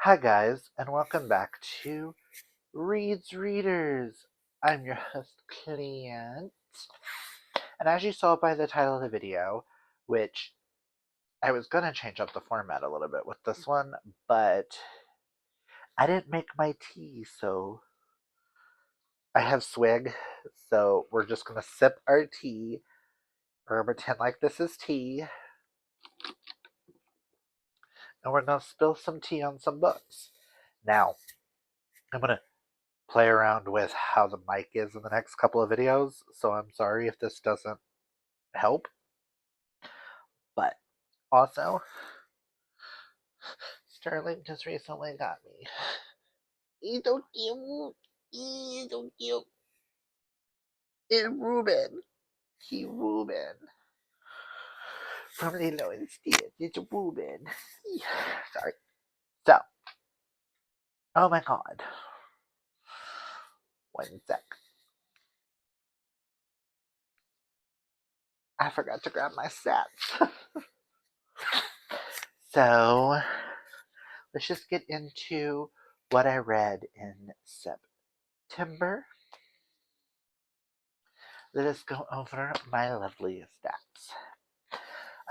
Hi, guys, and welcome back to Reads Readers. I'm your host, Clint, and as you saw by the title of the video, which I was going to change up the format a little bit with this one, but I didn't make my tea, so I have swig, so we're just going to sip our tea. We're going to pretend like this is tea, and we're going to spill some tea on some books. Now, I'm going to play around with how the mic is in the next couple of videos, so I'm sorry if this doesn't help. But also, Sterling just recently got me. He's so cute. He's so cute. It's Ruben. He's Ruben. From Lilo and Stitch. It's Ruben. Sorry. So, oh my god. One sec. I forgot to grab my stats. So, let's just get into what I read in September. Let us go over my lovely stats.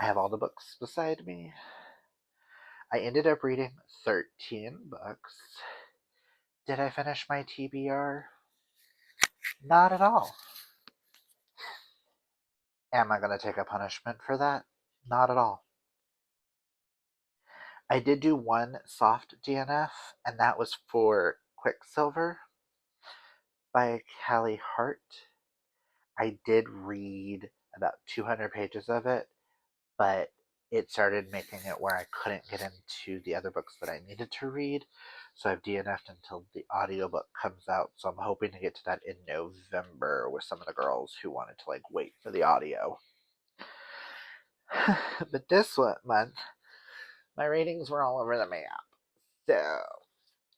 I have all the books beside me. I ended up reading 13 books. Did I finish my TBR? Not at all. Am I going to take a punishment for that? Not at all. I did do one soft DNF, and that was for Quicksilver by Callie Hart. I did read about 200 pages of it, but it started making it where I couldn't get into the other books that I needed to read. So I've DNF'd until the audiobook comes out. So I'm hoping to get to that in November with some of the girls who wanted to wait for the audio. But this month, my ratings were all over the map. So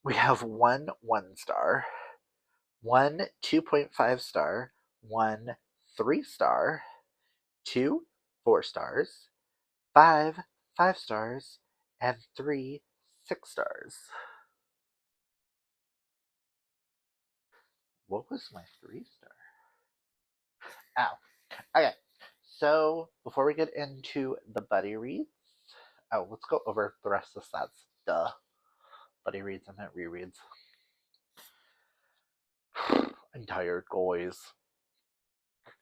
we have one 1-star, one 2.5 star, one 3-star, two 4 stars, 5 5 stars, and 3 6 stars. What was my 3-star? Oh, okay. So before we get into the buddy reads, let's go over the rest of the stats. Duh. Buddy reads and then rereads. I'm tired, guys.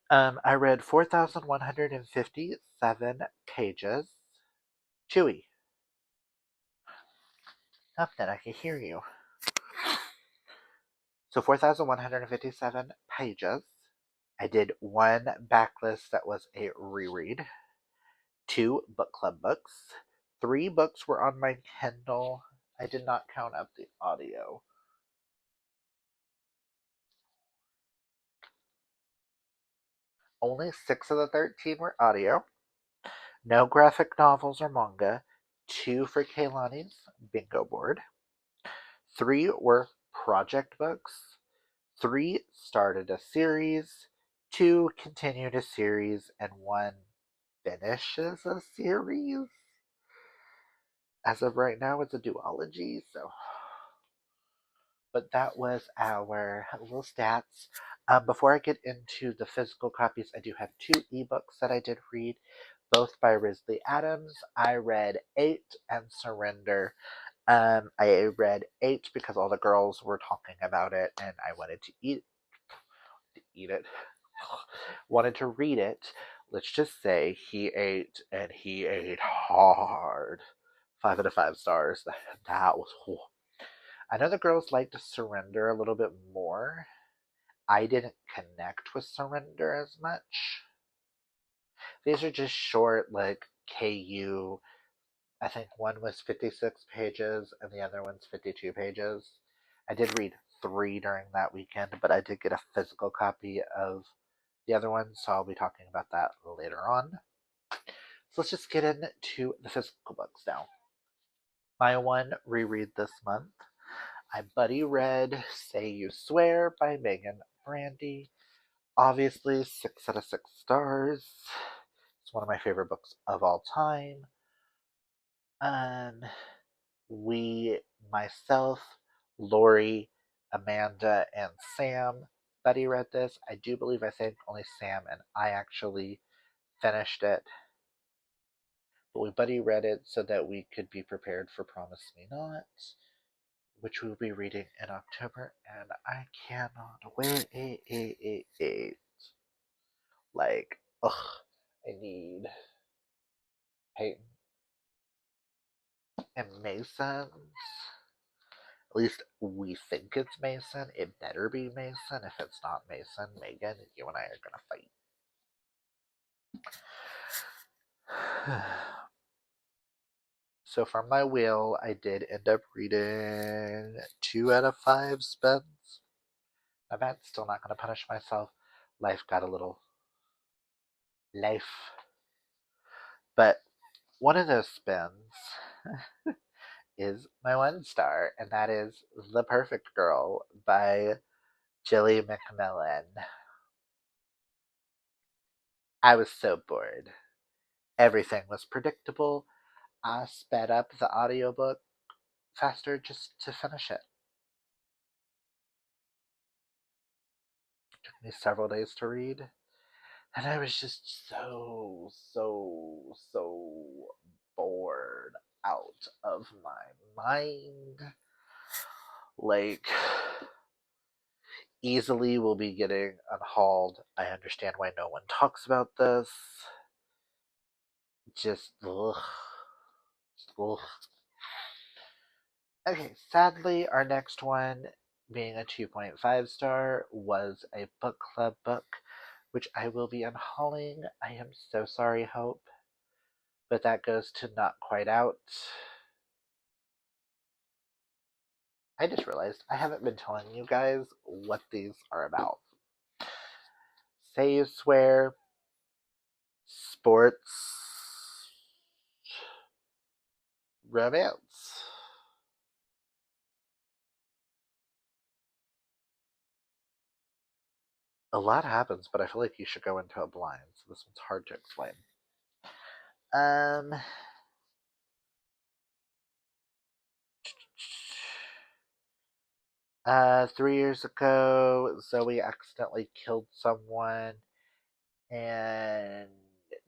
I read 4,157 pages. Chewy. Nothing, I can hear you. So 4,157 pages. I did one backlist that was a reread, 2 book club books, 3 books were on my Kindle. I did not count up the audio. Only 6 of the 13 were audio. No graphic novels or manga. 2 for Kaylani's bingo board. 3 were project books. 3 started a series. 2 continued a series. And 1 finishes a series. As of right now, it's a duology, so. But that was our little stats. Before I get into the physical copies, I do have 2 ebooks that I did read, both by Risley Adams. I read 8 and Surrender. I read 8 because all the girls were talking about it, and I wanted to eat it. Wanted to read it. Let's just say he ate, and he ate hard. 5 out of 5 stars. That was. I know the girls like to Surrender a little bit more. I didn't connect with Surrender as much. These are just short, KU. I think one was 56 pages and the other one's 52 pages. I did read 3 during that weekend, but I did get a physical copy of the other one, so I'll be talking about that later on. So let's just get into the physical books now. My one reread this month, I buddy read Say You Swear by Megan Brandy. Obviously, 6 out of 6 stars. It's one of my favorite books of all time. We myself, Lori, Amanda, and Sam buddy read this. I do believe I think only Sam and I actually finished it. But we buddy read it so that we could be prepared for Promise Me Not, which we'll be reading in October, and I cannot wait. Like, ugh, I need Peyton and Mason. At least we think it's Mason. It better be Mason. If it's not Mason, Megan, you and I are gonna fight. So from my wheel, I did end up reading 2 out of 5 spins. I'm still not gonna punish myself. Life got a little life. But one of those spins is my 1 star, and that is The Perfect Girl by Jilly McMillan. I was so bored. Everything was predictable. I sped up the audiobook faster just to finish it. It took me several days to read, and I was just so bored out of my mind. Like, easily will be getting unhauled. I understand why no one talks about this. Just, ugh. Ugh. Okay, sadly, our next one, being a 2.5 star, was a book club book, which I will be unhauling. I am so sorry, Hope, but that goes to Not Quite Out. I just realized I haven't been telling you guys what these are about. Say You Swear, sports, romance. A lot happens, but I feel like you should go into a blind, so this one's hard to explain. Um, 3 years ago, Zoe accidentally killed someone, and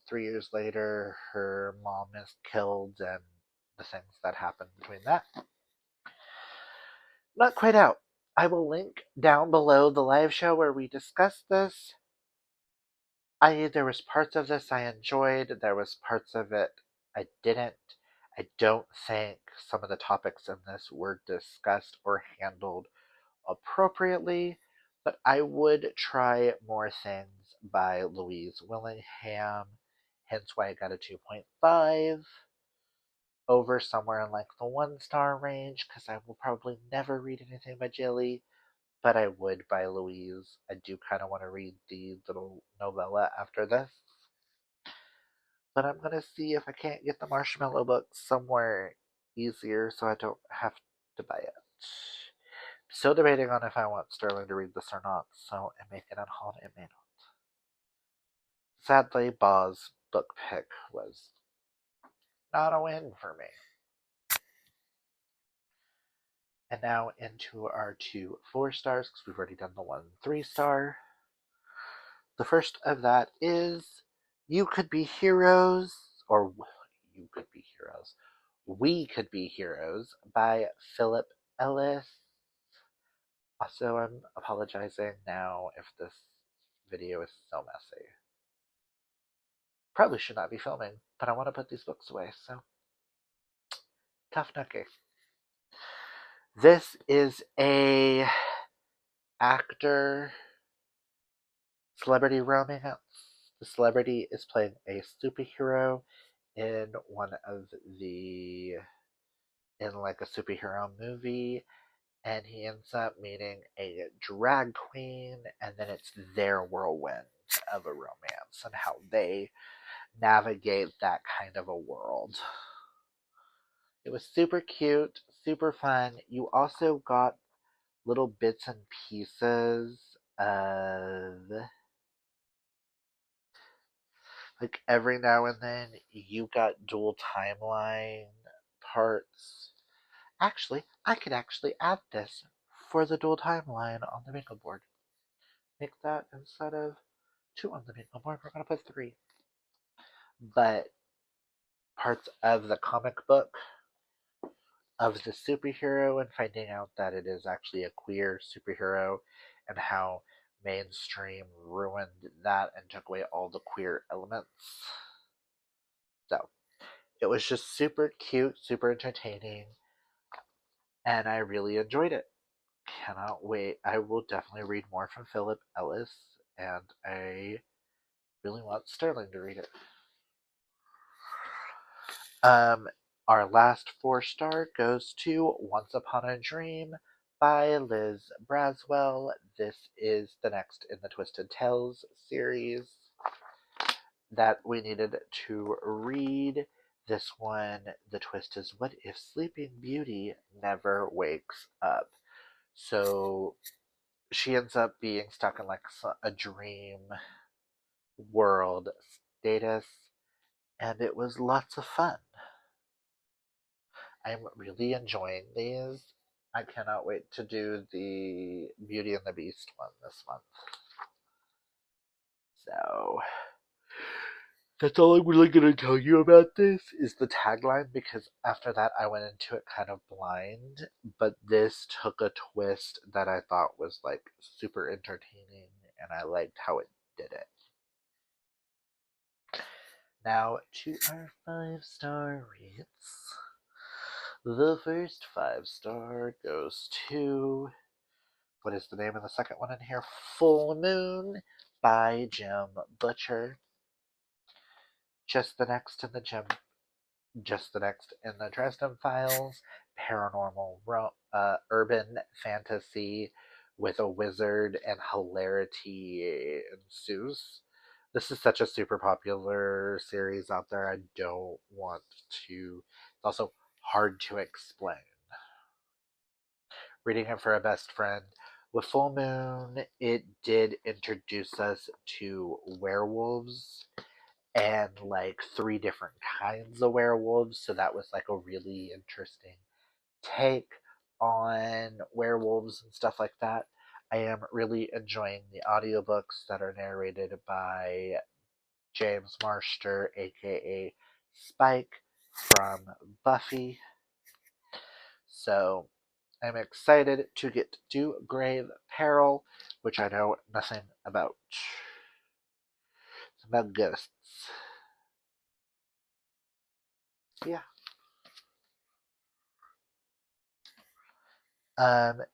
3 years later, her mom is killed, and the things that happen between that. Not Quite Out. I will link down below the live show where we discussed this. There was parts of this I enjoyed. There was parts of it I didn't. I don't think some of the topics in this were discussed or handled appropriately, but I would try more things by Louise Willingham, hence why I got a 2.5 over somewhere in like the 1 star range, because I will probably never read anything by Jilly, but I would by Louise. I do kind of want to read the little novella after this. But I'm gonna see if I can't get the Marshmallow book somewhere easier so I don't have to buy it. Still debating on if I want Sterling to read this or not, so it may get unhauled, it may not. Sadly, Baw's book pick was not a win for me. And now into our 2 4 stars, because we've already done the 1 3 star. The first of that is You Could Be Heroes, or You Could Be Heroes. We Could Be Heroes by Philip Ellis. Also, I'm apologizing now if this video is so messy. Probably should not be filming, but I want to put these books away, so tough nookie. This is a actor celebrity romance. The celebrity is playing a superhero in like a superhero movie, and he ends up meeting a drag queen, and then it's their whirlwind of a romance and how they navigate that kind of a world. It was super cute, super fun. You also got little bits and pieces of, like, every now and then you got dual timeline parts, Actually, I could actually add this for the dual timeline on the bingo board. Make that instead of 2 on the bingo board, we're going to put 3. But parts of the comic book of the superhero and finding out that it is actually a queer superhero and how mainstream ruined that and took away all the queer elements. So it was just super cute, super entertaining, and I really enjoyed it. Cannot wait. I will definitely read more from Philip Ellis, and I really want Sterling to read it. Um, our last 4-star goes to Once Upon a Dream by Liz Braswell. This is the next in the Twisted Tales series that we needed to read. This one, the twist is, what if Sleeping Beauty never wakes up? So she ends up being stuck in like a dream world status, and it was lots of fun. I'm really enjoying these. I cannot wait to do the Beauty and the Beast one this month. So that's all I'm really going to tell you about this is the tagline, because after that I went into it kind of blind, but this took a twist that I thought was like super entertaining, and I liked how it did it. Now to our 5-star reads. The first 5-star goes to, what is the name of the second one in here? Full Moon by Jim Butcher. Just the next in the Dresden Files, paranormal urban fantasy with a wizard, and hilarity ensues. This is such a super popular series out there. I don't want to. It's also hard to explain. Reading it for a best friend. With Full Moon, it did introduce us to werewolves and like 3 different kinds of werewolves. So that was like a really interesting take on werewolves and stuff like that. I am really enjoying the audiobooks that are narrated by James Marster, aka Spike from Buffy. So I'm excited to get to Grave Peril, which I know nothing about. It's about ghosts. Yeah.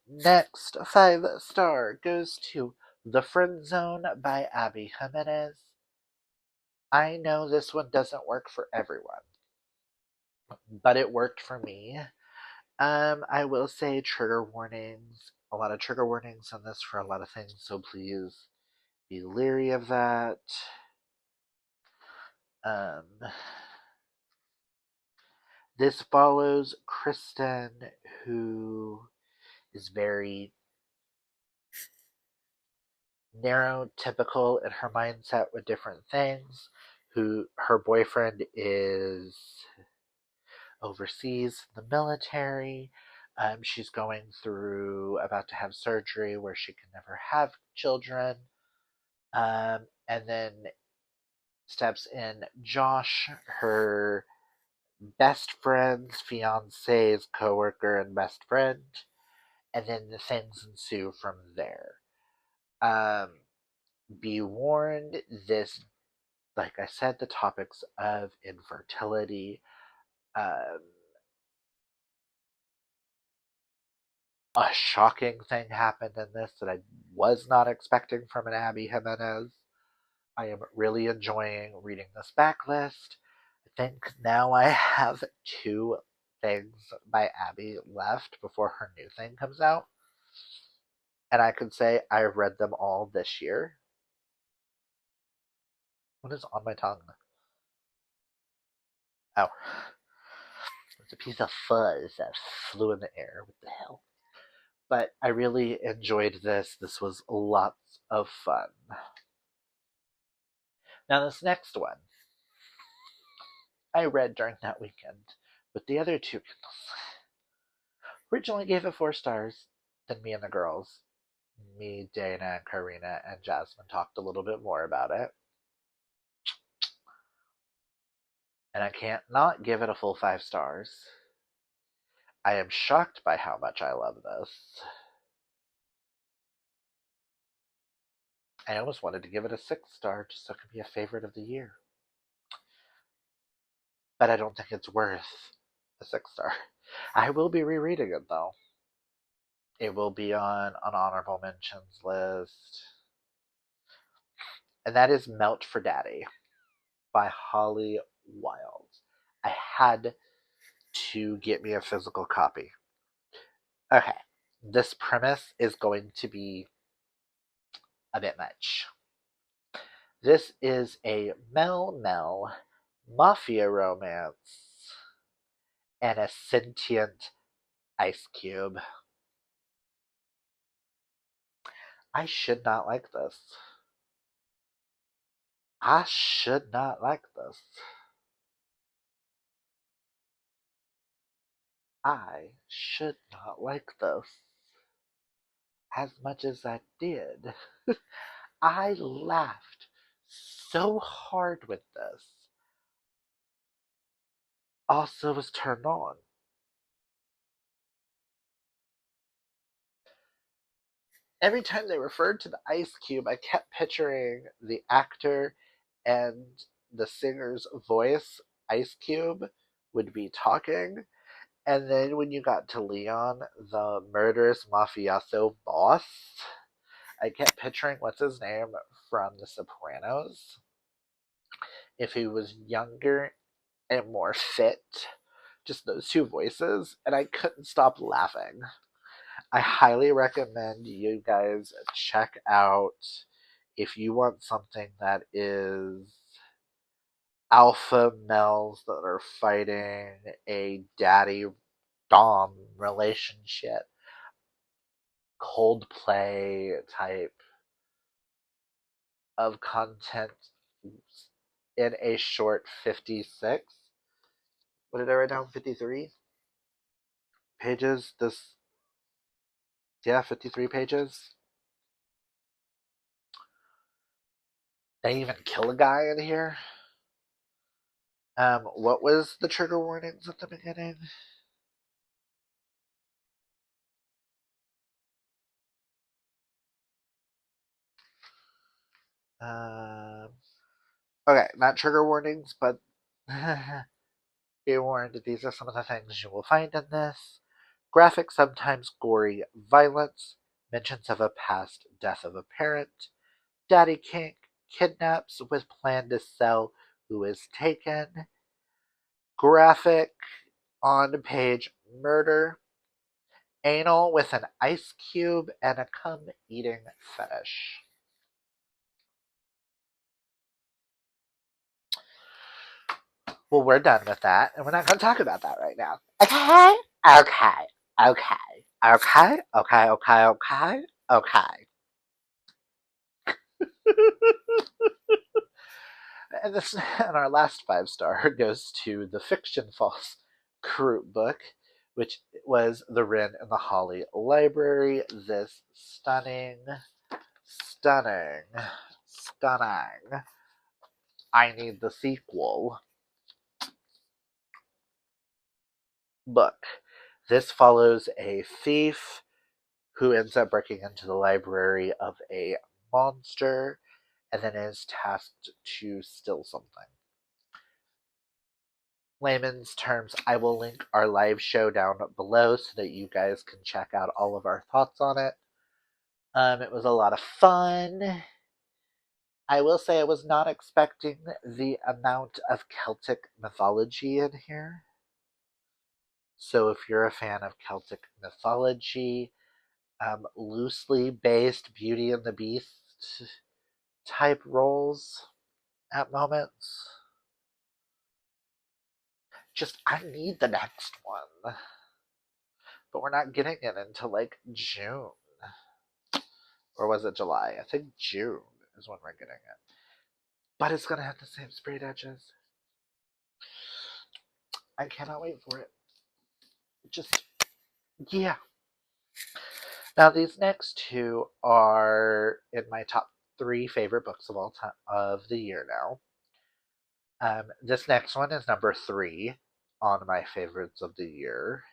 Next 5-star goes to The Friend Zone by Abby Jimenez. I know this one doesn't work for everyone, but it worked for me. I will say trigger warnings. A lot of trigger warnings on this for a lot of things, so please be leery of that. Um, this follows Kristen, who is very neurotypical in her mindset with different things. Who her boyfriend is overseas in the military. She's going through about to have surgery where she can never have children. And then steps in Josh, her best friend's fiance's coworker and best friend, and then the things ensue from there. Um, be warned, this, like I said, the topics of infertility, um, a shocking thing happened in this that I was not expecting from an Abby Jimenez. I am really enjoying reading this backlist. I think now I have 2 things by Abby left before her new thing comes out. And I could say I've read them all this year. What is on my tongue? Oh, it's a piece of fuzz that flew in the air. What the hell? But I really enjoyed this. This was lots of fun. Now, this next one I read during that weekend with the other 2 Kindles. Originally gave it 4 stars. Then me and the girls, me, Dana, and Karina, and Jasmine talked a little bit more about it. And I can't not give it a full 5 stars. I am shocked by how much I love this. I almost wanted to give it a 6 star just so it could be a favorite of the year. But I don't think it's worth a 6 star. I will be rereading it though. It will be on an honorable mentions list. And that is Melt for Daddy by Holly Wild. I had to get me a physical copy. Okay, this premise is going to be a bit much. This is a Mel mafia romance and a sentient ice cube. I should not like this. I should not like this. I should not like this. As much as I did. I laughed so hard with this. Also was turned on. Every time they referred to the ice cube, I kept picturing the actor and the singer's voice, Ice Cube, would be talking. And then when you got to Leon, the murderous mafioso boss, I kept picturing what's his name from The Sopranos. If he was younger and more fit, just those two voices, and I couldn't stop laughing. I highly recommend you guys check out if you want something that is alpha males that are fighting a daddy dom relationship, Coldplay type of content in a short 56. What did I write down? 53 pages. Yeah, 53 pages. They even kill a guy in here. What was the trigger warnings at the beginning? Um, okay, not trigger warnings, but be warned that these are some of the things you will find in this. Graphic, sometimes gory violence, mentions of a past death of a parent, Daddy Kink kidnaps with plan to sell who is taken, graphic on-page murder, anal with an ice cube, and a cum-eating fetish. Well, we're done with that, and we're not going to talk about that right now. Okay? Okay. Okay. Okay. Okay. Okay. Okay. Okay. And our last 5 star goes to the Fiction Falls Croup book, which was The Wren and the Holly Library. This stunning, stunning, stunning. I need the sequel book. This follows a thief who ends up breaking into the library of a monster and then is tasked to steal something. Layman's terms, I will link our live show down below so that you guys can check out all of our thoughts on it. It was a lot of fun. I will say I was not expecting the amount of Celtic mythology in here. So if you're a fan of Celtic mythology, loosely based Beauty and the Beast type roles at moments, just I need the next one. But we're not getting it until like June. Or was it July? I think June is when we're getting it. But it's gonna have the same sprayed edges. I cannot wait for it. Just Yeah. Now these next two are in my top three favorite books of all time of the year now. This next one is number three on my favorites of the year.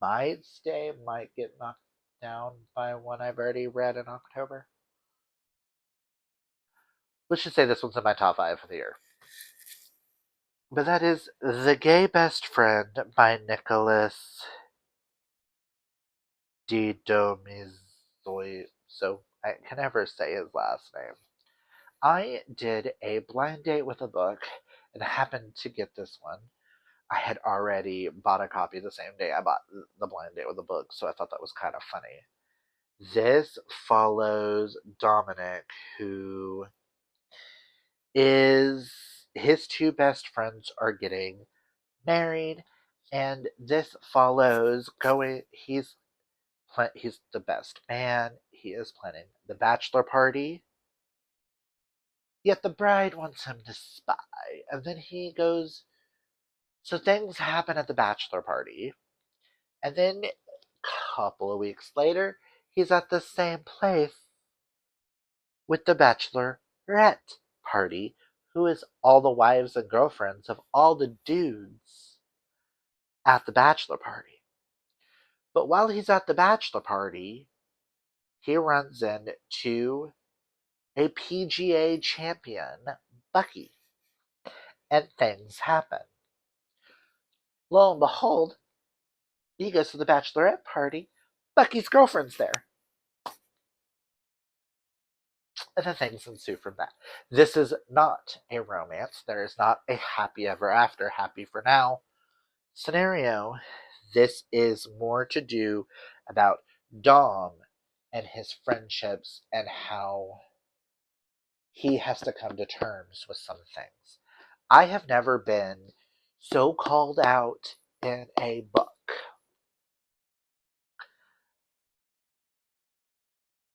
Might stay, might get knocked down by one I've already read in October. Let's just say this one's in my top five for the year. But that is The Gay Best Friend by Nicholas D. Domizoi. So I can never say his last name. I did a blind date with a book and happened to get this one. I had already bought a copy the same day I bought the blind date with the book, so I thought that was kind of funny. This follows Dominic, who is his two best friends are getting married, and this follows going. He's the best man. He is planning the bachelor party. Yet the bride wants him to spy, and then he goes. So things happen at the bachelor party, and then a couple of weeks later, he's at the same place with the bachelorette party, who is all the wives and girlfriends of all the dudes at the bachelor party. But while he's at the bachelor party, he runs into a PGA champion, Bucky, and things happen. Lo and behold, he goes to the bachelorette party. Bucky's girlfriend's there. And then things ensue from that. This is not a romance. There is not a happy ever after, happy for now scenario. This is more to do about Dom and his friendships and how he has to come to terms with some things. I have never been so called out in a book.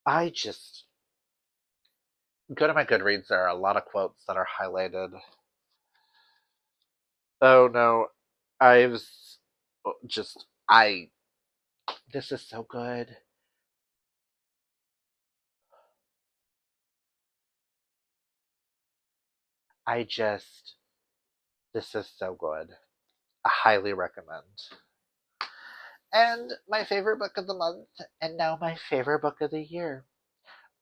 I just go to my Goodreads. There are a lot of quotes that are highlighted. Oh no, I've just I. This is so good. I just. This is so good. I highly recommend. And my favorite book of the month, and now my favorite book of the year.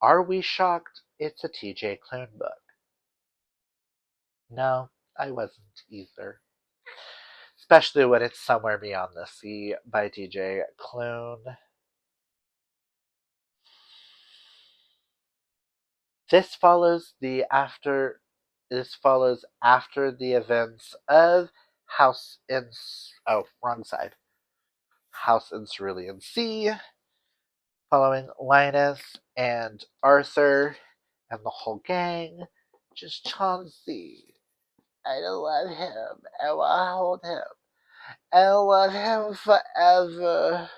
Are We Shocked? It's a TJ Klune book. No, I wasn't either. Especially when it's Somewhere Beyond the Sea by TJ Klune. This follows the after this follows after the events of House in wrong side. House in Cerulean Sea, following Linus and Arthur and the whole gang. Just Chauncey. I love him. I want to hold him. I love him forever.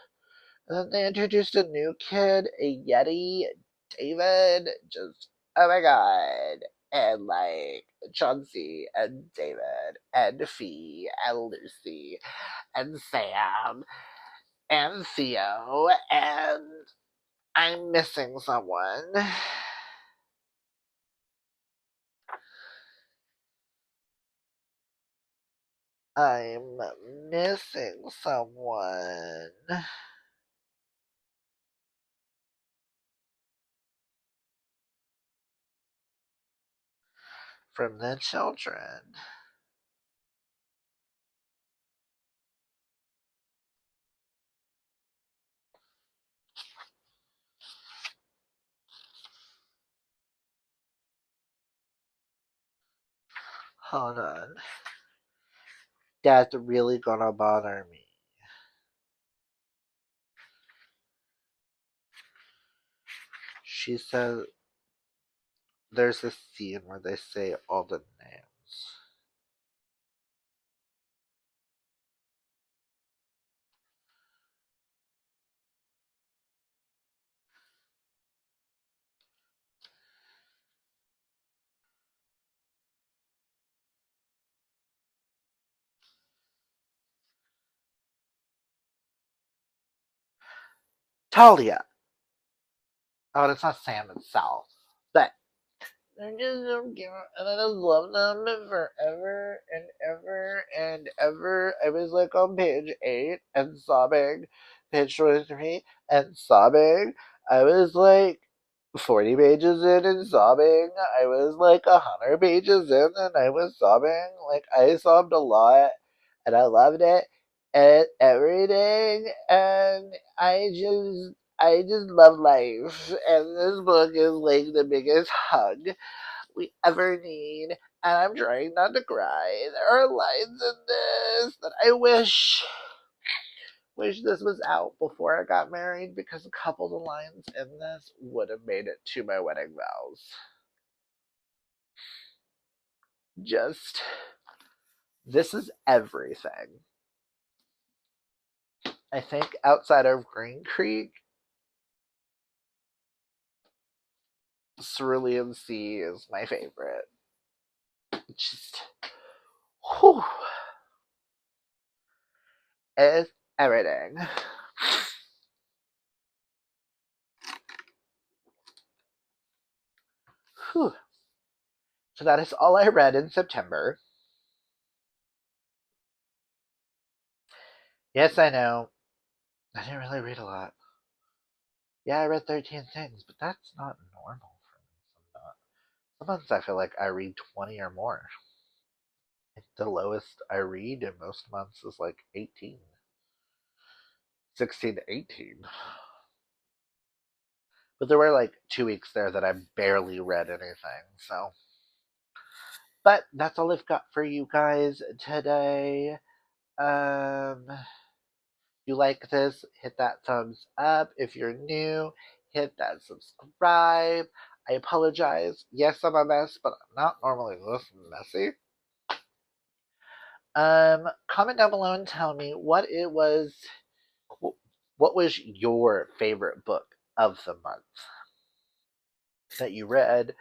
And then they introduced a new kid, a Yeti, David. Just, oh my god. And like Chauncey and David and Fee and Lucy and Sam and Theo and I'm missing someone. I'm missing someone from the children. Hold on. That's really gonna bother me. She says there's a scene where they say all the names. Talia. Oh, it's not Sam, it's Sal. But they're just so cute, and I just love them forever and ever and ever. I was like on page 8 and sobbing, page 23 and sobbing. I was like 40 pages in and sobbing. I was like 100 pages in and I was sobbing. Like, I sobbed a lot and I loved it and everything. And I just love life. And this book is like the biggest hug we ever need. And I'm trying not to cry. There are lines in this that I wish this was out before I got married, because a couple of the lines in this would have made it to my wedding vows. Just, this is everything. I think outside of Green Creek, Cerulean Sea is my favorite. Just, whew, it's everything. Whew. So that is all I read in September. Yes, I know. I didn't really read a lot. Yeah, I read 13 things, but that's not normal for me. Some months I feel like I read 20 or more. The lowest I read in most months is like 18, 16 to 18. But there were like 2 weeks there that I barely read anything, so. But that's all I've got for you guys today. If you like this, hit that thumbs up. If you're new, hit that subscribe. I apologize. Yes, I'm a mess, but I'm not normally this messy. Comment down below and tell me what was your favorite book of the month that you read.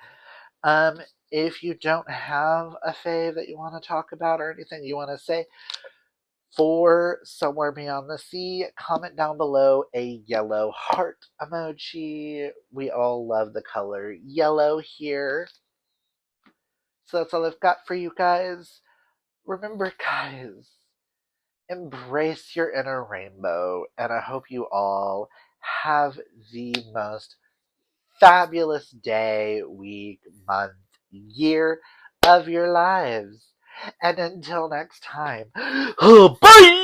Um, if you don't have a fave that you want to talk about or anything you want to say for Somewhere Beyond the Sea, comment down below a yellow heart emoji. We all love the color yellow here. So that's all I've got for you guys. Remember, guys, embrace your inner rainbow, and I hope you all have the most fabulous day, week, month, year of your lives. And until next time, bye!